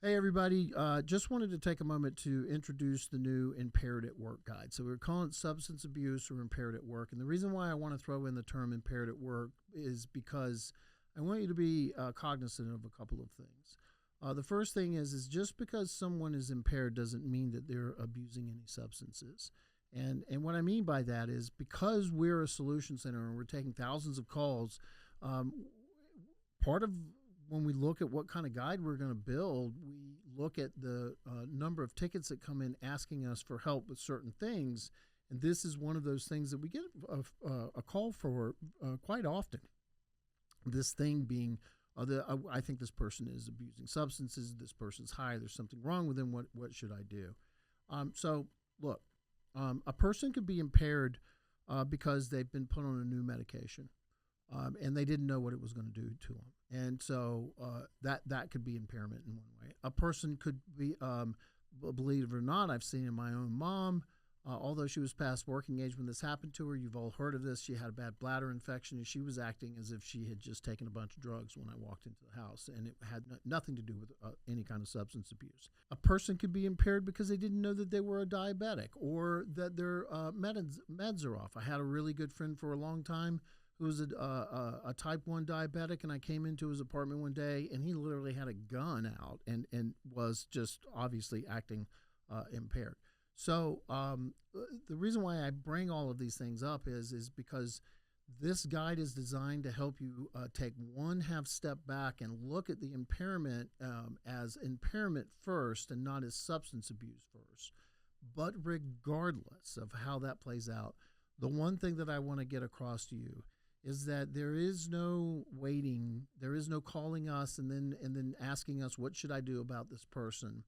Hey, everybody. Just wanted to take a moment to introduce the new Impaired at Work guide. So, we're calling it substance abuse or impaired at work. And the reason why I want to throw in the term impaired at work is because I want you to be cognizant of a couple of things. The first thing is just because someone is impaired doesn't mean that they're abusing any substances. And what I mean by that is because we're a solution center and we're taking thousands of calls, part of when we look at what kind of guide we're going to build, we look at the number of tickets that come in asking us for help with certain things. And this is one of those things that we get a call for quite often. This thing being, I think this person is abusing substances, this person's high, there's something wrong with them, what should I do? So, look, a person could be impaired because they've been put on a new medication. And they didn't know what it was going to do to them. And so that could be impairment in one way. A person could be, believe it or not, I've seen in my own mom, although she was past working age when this happened to her, you've all heard of this, she had a bad bladder infection and she was acting as if she had just taken a bunch of drugs when I walked into the house, and it had nothing to do with any kind of substance abuse. A person could be impaired because they didn't know that they were a diabetic or that their meds are off. I had a really good friend for a long time who was a type 1 diabetic, and I came into his apartment one day, and he literally had a gun out and was just obviously acting impaired. So the reason why I bring all of these things up is because this guide is designed to help you take one half step back and look at the impairment as impairment first and not as substance abuse first. But regardless of how that plays out, the one thing that I want to get across to you is that there is no waiting, there is no calling us and then asking us, what should I do about this person?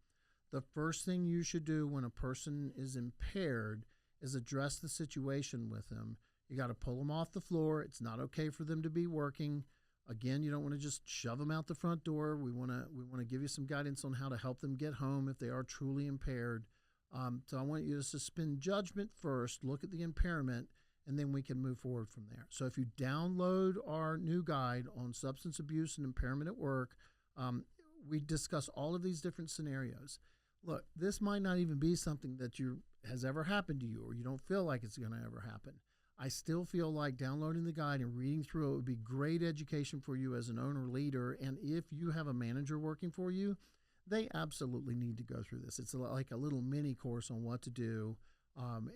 The first thing you should do when a person is impaired is address the situation with them. You got to pull them off the floor. It's not okay for them to be working. Again, you don't want to just shove them out the front door. We want to give you some guidance on how to help them get home if they are truly impaired. So I want you to suspend judgment first, look at the impairment, and then we can move forward from there. So if you download our new guide on substance abuse and impairment at work, we discuss all of these different scenarios. Look, this might not even be something that has ever happened to you, or you don't feel like it's going to ever happen. I still feel like downloading the guide and reading through it would be great education for you as an owner leader. And if you have a manager working for you, they absolutely need to go through this. It's like a little mini course on what to do.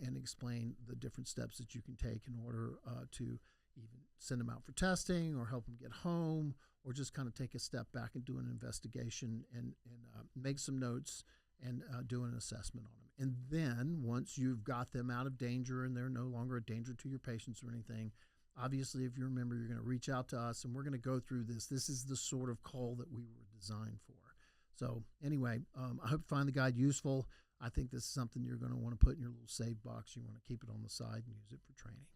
And explain the different steps that you can take in order to even send them out for testing or help them get home, or just kind of take a step back and do an investigation and make some notes and do an assessment on them. And then once you've got them out of danger and they're no longer a danger to your patients or anything, obviously, if you remember, you're going to reach out to us and we're going to go through this. This is the sort of call that we were designed for. So anyway, I hope you find the guide useful. I think this is something you're going to want to put in your little save box. You want to keep it on the side and use it for training.